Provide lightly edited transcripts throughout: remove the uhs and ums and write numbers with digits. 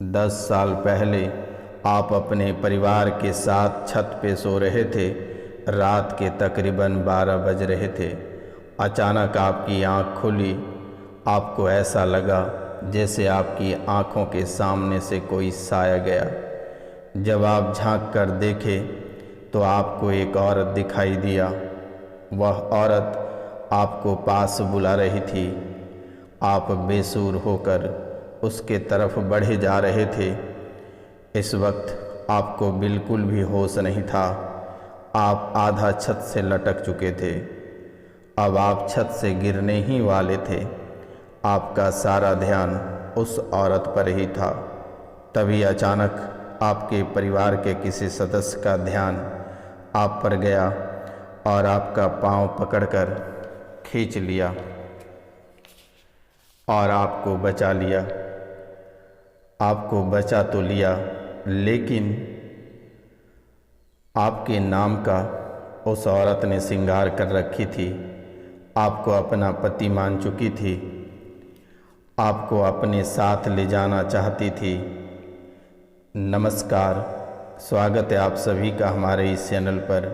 10 साल पहले आप अपने परिवार के साथ छत पे सो रहे थे। रात के तकरीबन 12 बज रहे थे। अचानक आपकी आंख खुली। आपको ऐसा लगा जैसे आपकी आंखों के सामने से कोई साया गया। जब आप झांक कर देखे तो आपको एक औरत दिखाई दिया। वह औरत आपको पास बुला रही थी। आप बेसुर होकर उसके तरफ बढ़े जा रहे थे। इस वक्त आपको बिल्कुल भी होश नहीं था। आप आधा छत से लटक चुके थे। अब आप छत से गिरने ही वाले थे। आपका सारा ध्यान उस औरत पर ही था। तभी अचानक आपके परिवार के किसी सदस्य का ध्यान आप पर गया और आपका पांव पकड़कर खींच लिया और आपको बचा लिया। आपको बचा तो लिया, लेकिन आपके नाम का उस औरत ने श्रृंगार कर रखी थी। आपको अपना पति मान चुकी थी। आपको अपने साथ ले जाना चाहती थी। नमस्कार, स्वागत है आप सभी का हमारे इस चैनल पर।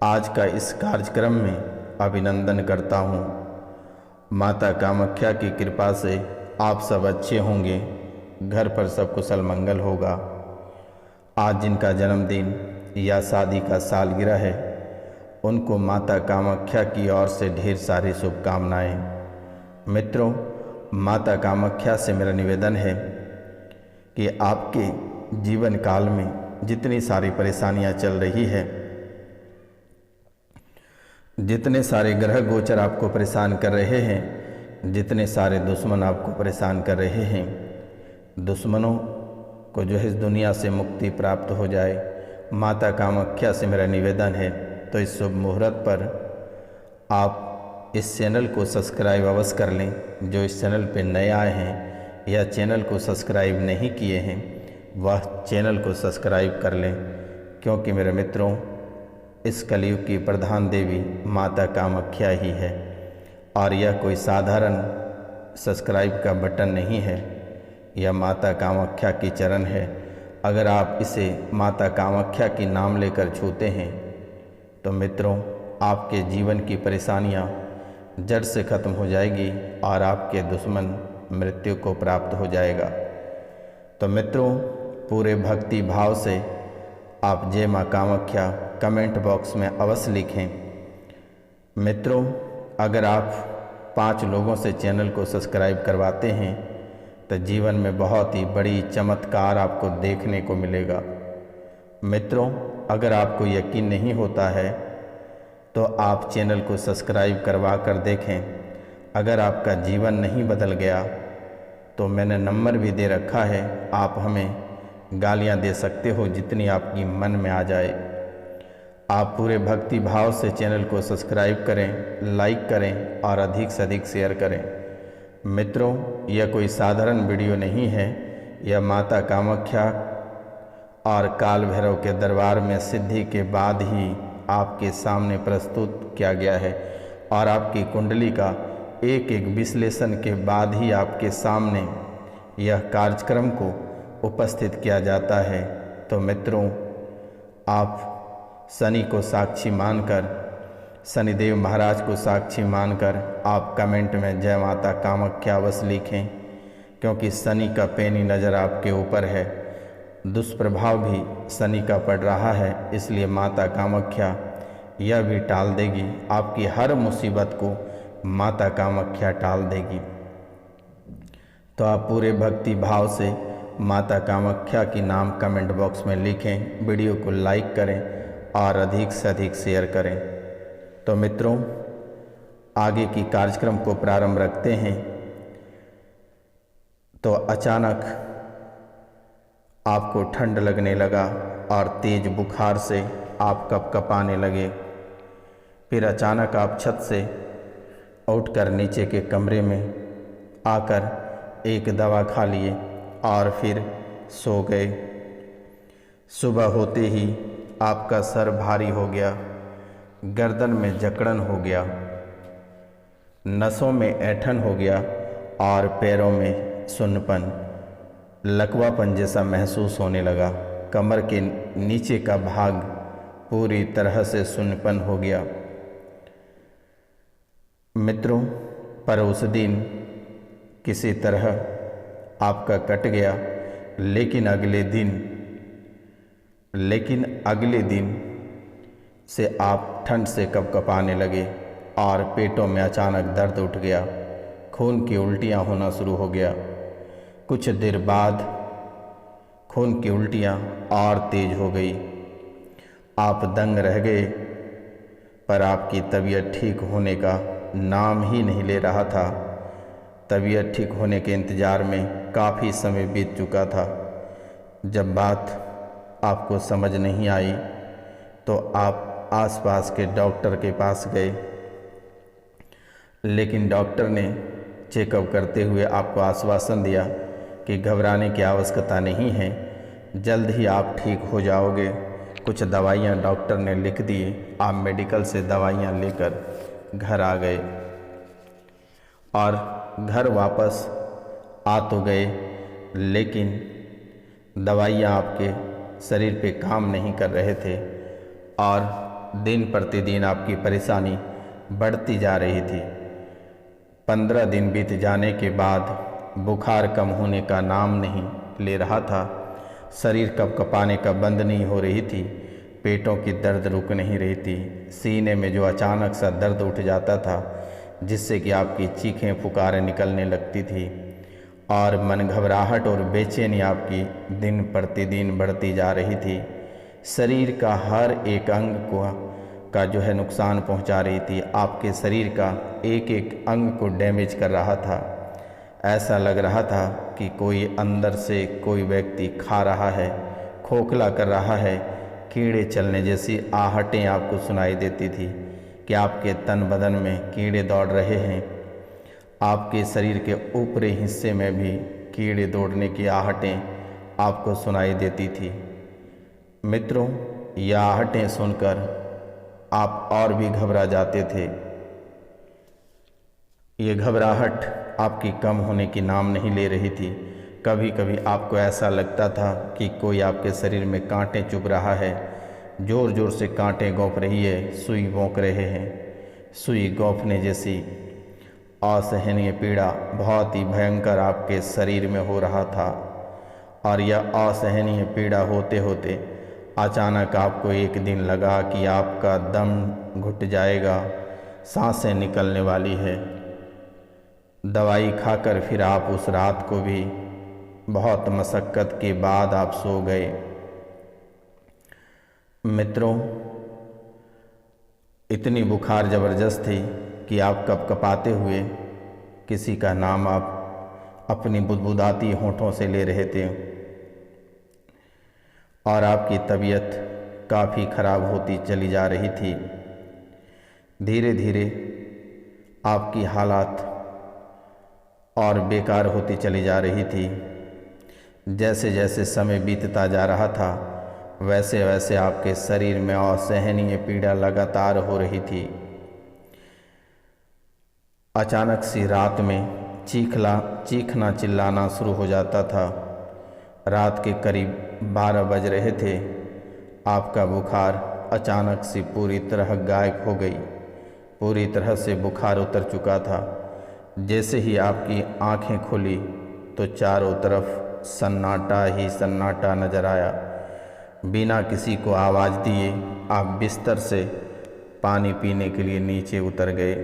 आज का इस कार्यक्रम में अभिनंदन करता हूँ। माता कामाख्या की कृपा से आप सब अच्छे होंगे, घर पर सब कुशल मंगल होगा। आज जिनका जन्मदिन या शादी का सालगिरह है, उनको माता कामाख्या की ओर से ढेर सारी शुभकामनाएं। मित्रों, माता कामाख्या से मेरा निवेदन है कि आपके जीवन काल में जितनी सारी परेशानियां चल रही है, जितने सारे ग्रह गोचर आपको परेशान कर रहे हैं, जितने सारे दुश्मन आपको परेशान कर रहे हैं, दुश्मनों को जो है इस दुनिया से मुक्ति प्राप्त हो जाए। माता कामाख्या से मेरा निवेदन है, तो इस शुभ मुहूर्त पर आप इस चैनल को सब्सक्राइब अवश्य कर लें। जो इस चैनल पे नए आए हैं या चैनल को सब्सक्राइब नहीं किए हैं, वह चैनल को सब्सक्राइब कर लें, क्योंकि मेरे मित्रों, इस कलयुग की प्रधान देवी माता कामाख्या ही है और यह कोई साधारण सब्सक्राइब का बटन नहीं है। यह माता कामाख्या की चरण है। अगर आप इसे माता कामाख्या की नाम लेकर छूते हैं तो मित्रों, आपके जीवन की परेशानियां जड़ से खत्म हो जाएगी और आपके दुश्मन मृत्यु को प्राप्त हो जाएगा। तो मित्रों, पूरे भक्ति भाव से आप जय माँ कामाख्या कमेंट बॉक्स में अवश्य लिखें। मित्रों, अगर आप 5 लोगों से चैनल को सब्सक्राइब करवाते हैं तो जीवन में बहुत ही बड़ी चमत्कार आपको देखने को मिलेगा। मित्रों, अगर आपको यकीन नहीं होता है तो आप चैनल को सब्सक्राइब करवा कर देखें। अगर आपका जीवन नहीं बदल गया तो मैंने नंबर भी दे रखा है, आप हमें गालियां दे सकते हो जितनी आपकी मन में आ जाए। आप पूरे भक्ति भाव से चैनल को सब्सक्राइब करें, लाइक करें और अधिक से अधिक शेयर करें। मित्रों, यह कोई साधारण वीडियो नहीं है। यह माता कामाख्या और काल भैरव के दरबार में सिद्धि के बाद ही आपके सामने प्रस्तुत किया गया है और आपकी कुंडली का एक एक विश्लेषण के बाद ही आपके सामने यह कार्यक्रम को उपस्थित किया जाता है। तो मित्रों, आप शनि को साक्षी मानकर, शनिदेव महाराज को साक्षी मानकर आप कमेंट में जय माता कामाख्या अवश्य लिखें, क्योंकि शनि का पैनी नज़र आपके ऊपर है। दुष्प्रभाव भी शनि का पड़ रहा है, इसलिए माता कामाख्या यह भी टाल देगी। आपकी हर मुसीबत को माता कामाख्या टाल देगी। तो आप पूरे भक्ति भाव से माता कामाख्या की नाम कमेंट बॉक्स में लिखें, वीडियो को लाइक करें और अधिक से अधिक शेयर करें। तो मित्रों, आगे की कार्यक्रम को प्रारंभ रखते हैं। तो अचानक आपको ठंड लगने लगा और तेज बुखार से आप कपकपाने लगे। फिर अचानक आप छत से उठकर नीचे के कमरे में आकर एक दवा खा लिए और फिर सो गए। सुबह होते ही आपका सर भारी हो गया, गर्दन में जकड़न हो गया, नसों में ऐंठन हो गया और पैरों में सुन्नपन। लकवापन जैसा महसूस होने लगा। कमर के नीचे का भाग पूरी तरह से सुन्नपन हो गया। मित्रों, पर उस दिन किसी तरह आपका कट गया, लेकिन अगले दिन से आप ठंड से कँपकँपाने लगे और पेटों में अचानक दर्द उठ गया। खून की उल्टियाँ होना शुरू हो गया। कुछ देर बाद खून की उल्टियाँ और तेज हो गई। आप दंग रह गए, पर आपकी तबीयत ठीक होने का नाम ही नहीं ले रहा था। तबीयत ठीक होने के इंतज़ार में काफ़ी समय बीत चुका था। जब बात आपको समझ नहीं आई तो आप आसपास के डॉक्टर के पास गए, लेकिन डॉक्टर ने चेकअप करते हुए आपको आश्वासन दिया कि घबराने की आवश्यकता नहीं है, जल्द ही आप ठीक हो जाओगे। कुछ दवाइयाँ डॉक्टर ने लिख दी। आप मेडिकल से दवाइयाँ लेकर घर आ गए और घर वापस आ तो गए, लेकिन दवाइयाँ आपके शरीर पे काम नहीं कर रहे थे और दिन प्रतिदिन आपकी परेशानी बढ़ती जा रही थी। 15 दिन बीत जाने के बाद बुखार कम होने का नाम नहीं ले रहा था। शरीर कँपकँपाने का बंद नहीं हो रही थी। पेटों की दर्द रुक नहीं रही थी। सीने में जो अचानक सा दर्द उठ जाता था, जिससे कि आपकी चीखें पुकारें निकलने लगती थी और मन घबराहट और बेचैनी आपकी दिन प्रतिदिन बढ़ती जा रही थी। शरीर का हर एक अंग का जो है नुकसान पहुंचा रही थी। आपके शरीर का एक एक अंग को डैमेज कर रहा था। ऐसा लग रहा था कि कोई अंदर से कोई व्यक्ति खा रहा है, खोखला कर रहा है। कीड़े चलने जैसी आहटें आपको सुनाई देती थी कि आपके तन बदन में कीड़े दौड़ रहे हैं। आपके शरीर के ऊपरी हिस्से में भी कीड़े दौड़ने की आहटें आपको सुनाई देती थी। मित्रों, यह आहटें सुनकर आप और भी घबरा जाते थे। ये घबराहट आपकी कम होने की नाम नहीं ले रही थी। कभी कभी आपको ऐसा लगता था कि कोई आपके शरीर में कांटे चुभ रहा है, ज़ोर ज़ोर से कांटे गोंफ रही है, सुई भोंक रहे हैं। सुई गोंफने जैसी असहनीय पीड़ा बहुत ही भयंकर आपके शरीर में हो रहा था और यह असहनीय पीड़ा होते होते अचानक आपको एक दिन लगा कि आपका दम घुट जाएगा, सांसें निकलने वाली है। दवाई खाकर फिर आप उस रात को भी बहुत मशक्क़त के बाद आप सो गए। मित्रों, इतनी बुखार ज़बरदस्त थी कि आप कँपकँपाते हुए किसी का नाम आप अपनी बुदबुदाती होंठों से ले रहे थे और आपकी तबीयत काफ़ी खराब होती चली जा रही थी। धीरे धीरे आपकी हालात और बेकार होती चली जा रही थी। जैसे जैसे समय बीतता जा रहा था, वैसे वैसे आपके शरीर में असहनीय पीड़ा लगातार हो रही थी। अचानक सी रात में चीखना चिल्लाना शुरू हो जाता था। रात के करीब 12 बज रहे थे। आपका बुखार अचानक से पूरी तरह गायब हो गई। पूरी तरह से बुखार उतर चुका था। जैसे ही आपकी आंखें खुली तो चारों तरफ सन्नाटा ही सन्नाटा नजर आया। बिना किसी को आवाज़ दिए आप बिस्तर से पानी पीने के लिए नीचे उतर गए।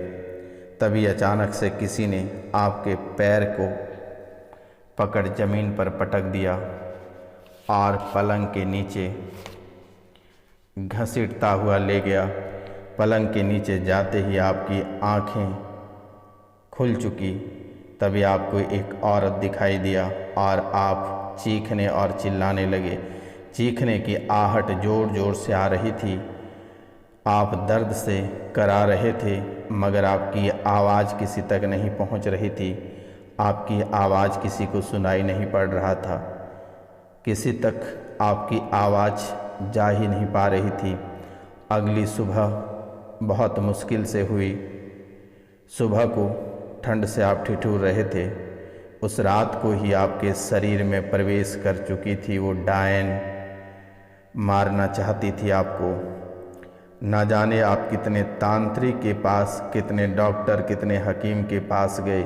तभी अचानक से किसी ने आपके पैर को पकड़ ज़मीन पर पटक दिया और पलंग के नीचे घसीटता हुआ ले गया। पलंग के नीचे जाते ही आपकी आंखें खुल चुकी। तभी आपको एक औरत दिखाई दिया और आप चीखने और चिल्लाने लगे। चीखने की आहट ज़ोर ज़ोर से आ रही थी। आप दर्द से करा रहे थे, मगर आपकी आवाज़ किसी तक नहीं पहुंच रही थी। आपकी आवाज़ किसी को सुनाई नहीं पड़ रहा था। किसी तक आपकी आवाज़ जा ही नहीं पा रही थी। अगली सुबह बहुत मुश्किल से हुई। सुबह को ठंड से आप ठिठुर रहे थे। उस रात को ही आपके शरीर में प्रवेश कर चुकी थी। वो डायन मारना चाहती थी आपको। ना जाने आप कितने तांत्रिक के पास, कितने डॉक्टर, कितने हकीम के पास गए,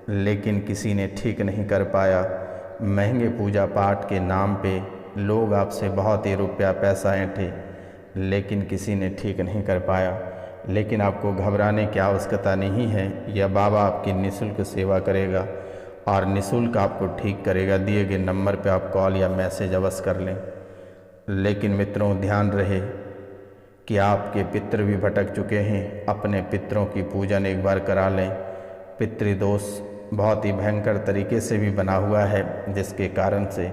लेकिन किसी ने ठीक नहीं कर पाया। महंगे पूजा पाठ के नाम पे लोग आपसे बहुत ही रुपया पैसा ऐंठे, लेकिन किसी ने ठीक नहीं कर पाया। लेकिन आपको घबराने की आवश्यकता नहीं है। यह बाबा आपकी निःशुल्क सेवा करेगा और निःशुल्क आपको ठीक करेगा। दिए गए नंबर पे आप कॉल या मैसेज अवश्य कर लें। लेकिन मित्रों, ध्यान रहे कि आपके पितृ भी भटक चुके हैं। अपने पितरों की पूजन एक बार करा लें। पितृदोष बहुत ही भयंकर तरीके से भी बना हुआ है, जिसके कारण से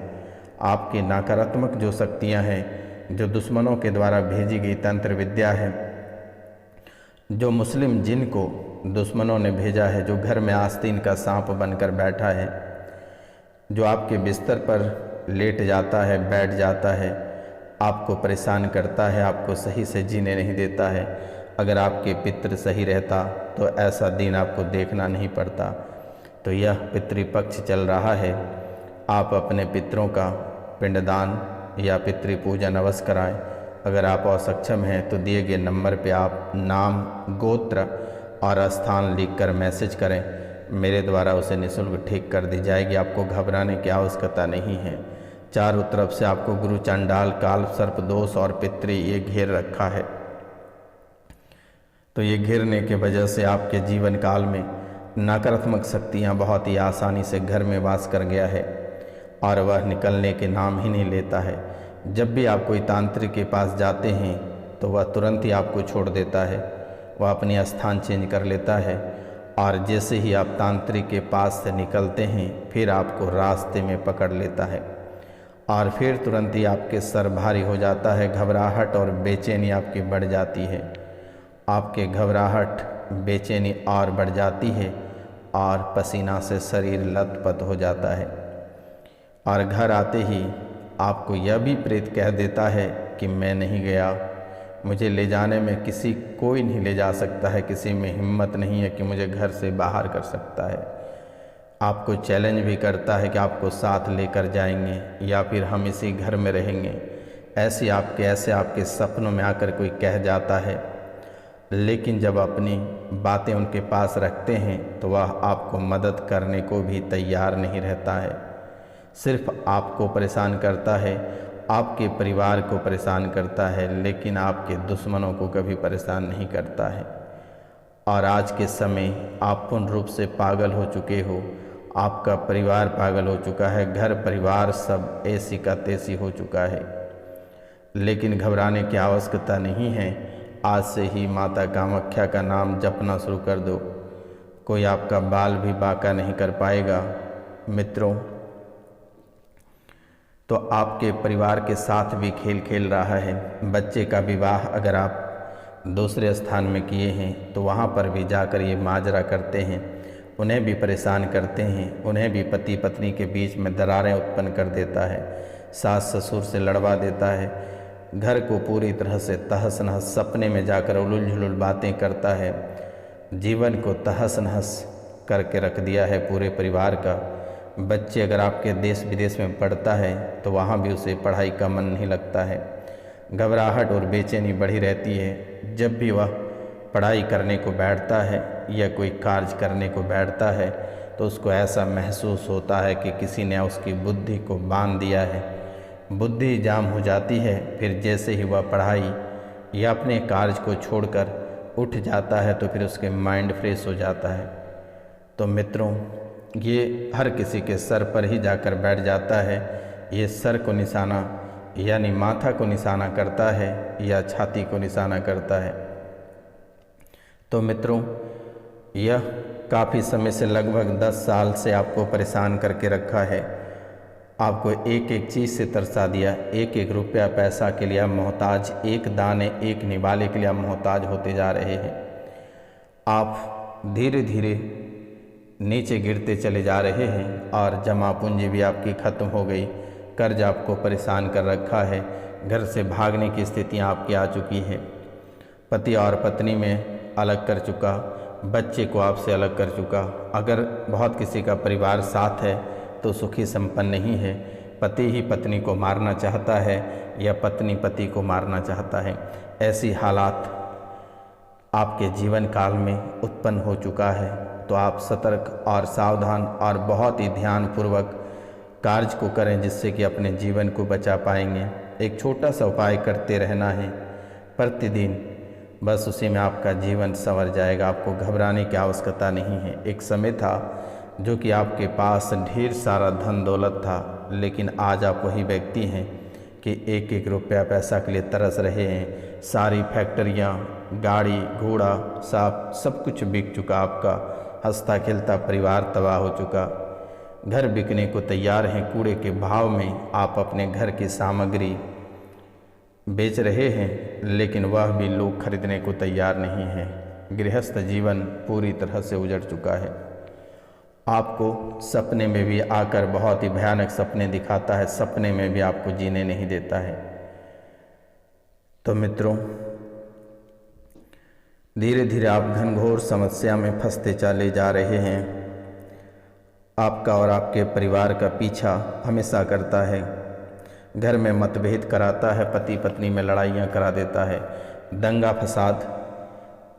आपकी नकारात्मक जो शक्तियां हैं, जो दुश्मनों के द्वारा भेजी गई तंत्र विद्या है, जो मुस्लिम जिन को दुश्मनों ने भेजा है, जो घर में आस्तीन का सांप बनकर बैठा है, जो आपके बिस्तर पर लेट जाता है, बैठ जाता है, आपको परेशान करता है, आपको सही से जीने नहीं देता है। अगर आपके पितृ सही रहता तो ऐसा दिन आपको देखना नहीं पड़ता। तो यह पितृपक्ष चल रहा है। आप अपने पितरों का पिंडदान या पितृपूजन अवश्य कराएं। अगर आप असक्षम हैं तो दिए गए नंबर पे आप नाम, गोत्र और स्थान लिखकर मैसेज करें। मेरे द्वारा उसे निःशुल्क ठीक कर दी जाएगी। आपको घबराने की आवश्यकता नहीं है। चारों तरफ से आपको गुरु, चंडाल, काल, सर्प दोष और पितृ ये घेर रखा है। तो ये घेरने के वजह से आपके जीवन काल में नकारात्मक शक्तियाँ बहुत ही आसानी से घर में वास कर गया है और वह निकलने के नाम ही नहीं लेता है। जब भी आप कोई तांत्रिक के पास जाते हैं तो वह तुरंत ही आपको छोड़ देता है। वह अपनी स्थान चेंज कर लेता है और जैसे ही आप तांत्रिक के पास से निकलते हैं, फिर आपको रास्ते में पकड़ लेता है और फिर तुरंत ही आपके सर भारी हो जाता है। घबराहट और बेचैनी आपकी बढ़ जाती है। आपके घबराहट, बेचैनी और बढ़ जाती है और पसीना से शरीर लथपथ हो जाता है। और घर आते ही आपको यह भी प्रेत कह देता है कि मैं नहीं गया, मुझे ले जाने में कोई नहीं ले जा सकता है, किसी में हिम्मत नहीं है कि मुझे घर से बाहर कर सकता है। आपको चैलेंज भी करता है कि आपको साथ लेकर जाएंगे या फिर हम इसी घर में रहेंगे। ऐसे आपके सपनों में आकर कोई कह जाता है, लेकिन जब अपनी बातें उनके पास रखते हैं तो वह आपको मदद करने को भी तैयार नहीं रहता है। सिर्फ आपको परेशान करता है, आपके परिवार को परेशान करता है, लेकिन आपके दुश्मनों को कभी परेशान नहीं करता है। और आज के समय आप पूर्ण रूप से पागल हो चुके हो। आपका परिवार पागल हो चुका है, घर परिवार सब ऐसी का तैसी हो चुका है। लेकिन घबराने की आवश्यकता नहीं है। आज से ही माता कामाख्या का नाम जपना शुरू कर दो। कोई आपका बाल भी बांका नहीं कर पाएगा। मित्रों, तो आपके परिवार के साथ भी खेल खेल रहा है। बच्चे का विवाह अगर आप दूसरे स्थान में किए हैं तो वहाँ पर भी जाकर ये माजरा करते हैं, उन्हें भी परेशान करते हैं, उन्हें भी पति पत्नी के बीच में दरारें उत्पन्न कर देता है, सास ससुर से लड़वा देता है, घर को पूरी तरह से तहस नहस, सपने में जाकर उलझुल झुलुल बातें करता है, जीवन को तहस नहस करके रख दिया है पूरे परिवार का। बच्चे अगर आपके देश विदेश में पढ़ता है तो वहाँ भी उसे पढ़ाई का मन नहीं लगता है। घबराहट और बेचैनी बढ़ी रहती है। जब भी वह पढ़ाई करने को बैठता है या कोई कार्य करने को बैठता है तो उसको ऐसा महसूस होता है कि किसी ने उसकी बुद्धि को बांध दिया है। बुद्धि जाम हो जाती है। फिर जैसे ही वह पढ़ाई या अपने कार्य को छोड़कर उठ जाता है तो फिर उसके माइंड फ्रेश हो जाता है। तो मित्रों, ये हर किसी के सर पर ही जाकर बैठ जाता है। ये सर को निशाना यानी माथा को निशाना करता है या छाती को निशाना करता है। तो मित्रों, यह काफ़ी समय से लगभग 10 साल से आपको परेशान करके रखा है। आपको एक एक चीज़ से तरसा दिया। एक एक रुपया पैसा के लिए आप मोहताज, एक दाने एक निवाले के लिए आप मोहताज होते जा रहे हैं। आप धीरे धीरे नीचे गिरते चले जा रहे हैं और जमा पूंजी भी आपकी ख़त्म हो गई। कर्ज आपको परेशान कर रखा है। घर से भागने की स्थितियाँ आपकी आ चुकी है। पति और पत्नी में अलग कर चुका, बच्चे को आपसे अलग कर चुका। अगर बहुत किसी का परिवार साथ है तो सुखी संपन्न नहीं है। पति ही पत्नी को मारना चाहता है या पत्नी पति को मारना चाहता है। ऐसी हालात आपके जीवन काल में उत्पन्न हो चुका है। तो आप सतर्क और सावधान और बहुत ही ध्यानपूर्वक कार्य को करें, जिससे कि अपने जीवन को बचा पाएंगे। एक छोटा सा उपाय करते रहना है प्रतिदिन, बस उसी में आपका जीवन संवर जाएगा। आपको घबराने की आवश्यकता नहीं है। एक समय था जो कि आपके पास ढेर सारा धन दौलत था, लेकिन आज आप वही व्यक्ति हैं कि एक एक रुपया पैसा के लिए तरस रहे हैं। सारी फैक्ट्रियाँ, गाड़ी घोड़ा सब कुछ बिक चुका। आपका हंसता खेलता परिवार तबाह हो चुका। घर बिकने को तैयार हैं। कूड़े के भाव में आप अपने घर की सामग्री बेच रहे हैं, लेकिन वह भी लोग खरीदने को तैयार नहीं हैं। गृहस्थ जीवन पूरी तरह से उजड़ चुका है। आपको सपने में भी आकर बहुत ही भयानक सपने दिखाता है। सपने में भी आपको जीने नहीं देता है। तो मित्रों, धीरे धीरे आप घनघोर समस्या में फंसते चले जा रहे हैं। आपका और आपके परिवार का पीछा हमेशा करता है। घर में मतभेद कराता है, पति पत्नी में लड़ाइयाँ करा देता है, दंगा फसाद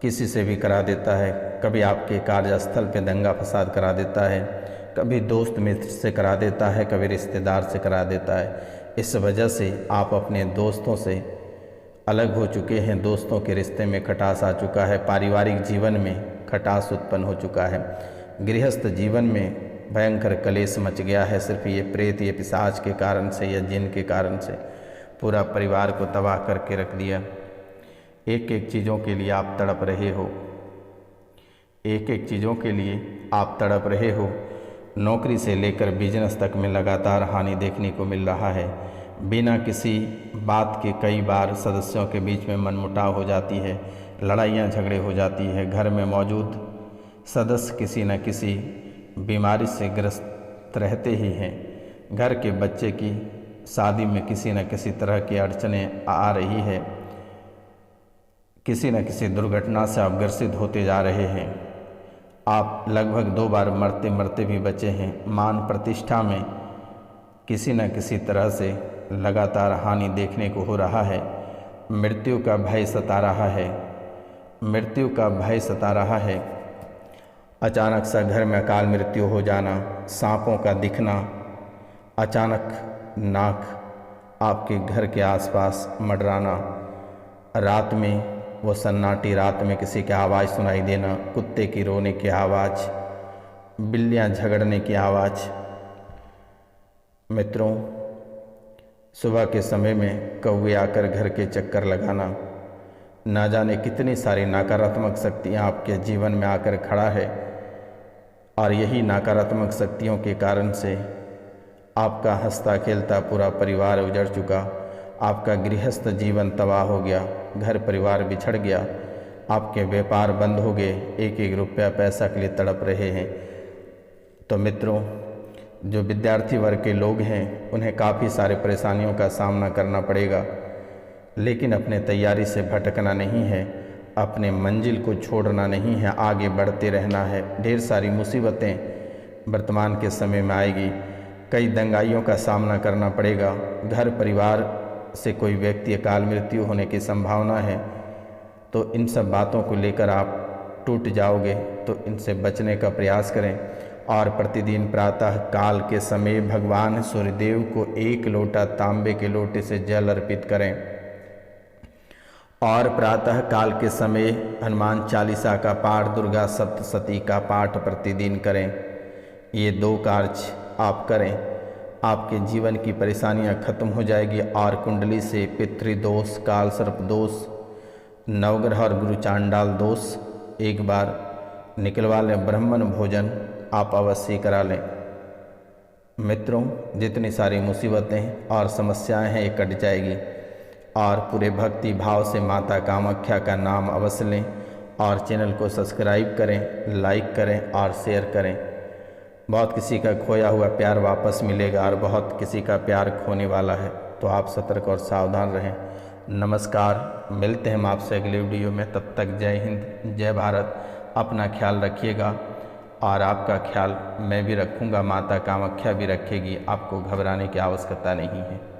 किसी से भी करा देता है। कभी आपके कार्यस्थल पे दंगा फसाद करा देता है, कभी दोस्त मित्र से करा देता है, कभी रिश्तेदार से करा देता है। इस वजह से आप अपने दोस्तों से अलग हो चुके हैं। दोस्तों के रिश्ते में खटास आ चुका है। पारिवारिक जीवन में खटास उत्पन्न हो चुका है। गृहस्थ जीवन में भयंकर कलेश मच गया है। सिर्फ ये प्रेत, ये पिशाच के कारण से या जिन के कारण से पूरा परिवार को तबाह करके रख दिया। एक एक चीज़ों के लिए आप तड़प रहे हो। एक एक चीज़ों के लिए आप तड़प रहे हो। नौकरी से लेकर बिजनेस तक में लगातार हानि देखने को मिल रहा है। बिना किसी बात के कई बार सदस्यों के बीच में मनमुटाव हो जाती है, लड़ाइयाँ झगड़े हो जाती है। घर में मौजूद सदस्य किसी न किसी बीमारी से ग्रस्त रहते ही हैं। घर के बच्चे की शादी में किसी न किसी तरह की अड़चनें आ रही है। किसी न किसी दुर्घटना से आप ग्रसित होते जा रहे हैं। आप लगभग 2 बार मरते मरते भी बचे हैं। मान प्रतिष्ठा में किसी न किसी तरह से लगातार हानि देखने को हो रहा है। मृत्यु का भय सता रहा है। मृत्यु का भय सता रहा है। अचानक सा घर में अकाल मृत्यु हो जाना, सांपों का दिखना, अचानक नाक आपके घर के आसपास मंडराना, रात में वो सन्नाटी रात में किसी की आवाज़ सुनाई देना, कुत्ते की रोने की आवाज़, बिल्लियाँ झगड़ने की आवाज़। मित्रों, सुबह के समय में कौवे आकर घर के चक्कर लगाना, ना जाने कितनी सारी नकारात्मक शक्तियाँ आपके जीवन में आकर खड़ा है। और यही नकारात्मक शक्तियों के कारण से आपका हंसता खेलता पूरा परिवार उजड़ चुका। आपका गृहस्थ जीवन तबाह हो गया। घर परिवार बिछड़ गया। आपके व्यापार बंद हो गए। एक एक रुपया पैसा के लिए तड़प रहे हैं। तो मित्रों, जो विद्यार्थी वर्ग के लोग हैं उन्हें काफ़ी सारे परेशानियों का सामना करना पड़ेगा, लेकिन अपने तैयारी से भटकना नहीं है, अपने मंजिल को छोड़ना नहीं है, आगे बढ़ते रहना है। ढेर सारी मुसीबतें वर्तमान के समय में आएगी। कई दंगाइयों का सामना करना पड़ेगा। घर परिवार से कोई व्यक्ति अकाल मृत्यु होने की संभावना है। तो इन सब बातों को लेकर आप टूट जाओगे। तो इनसे बचने का प्रयास करें और प्रतिदिन प्रातः काल के समय भगवान सूर्यदेव को 1 लोटा तांबे के लोटे से जल अर्पित करें और प्रातः काल के समय हनुमान चालीसा का पाठ, दुर्गा सप्तशती का पाठ प्रतिदिन करें। ये 2 कार्य आप करें, आपके जीवन की परेशानियां खत्म हो जाएगी और कुंडली से पितृदोष, काल सर्प दोष, नवग्रह और गुरु चांडाल दोष एक बार निकलवा लें। ब्राह्मण भोजन आप अवश्य करा लें। मित्रों, जितनी सारी मुसीबतें और समस्याएं हैं ये कट जाएगी। और पूरे भक्ति भाव से माता कामाख्या का नाम अवश्य लें और चैनल को सब्सक्राइब करें, लाइक करें और शेयर करें। बहुत किसी का खोया हुआ प्यार वापस मिलेगा और बहुत किसी का प्यार खोने वाला है। तो आप सतर्क और सावधान रहें। नमस्कार, मिलते हैं हम आपसे अगले वीडियो में। तब तक जय हिंद, जय भारत, अपना ख्याल रखिएगा और आपका ख्याल मैं भी रखूँगा, माता कामाख्या भी रखेगी, आपको घबराने की आवश्यकता नहीं है।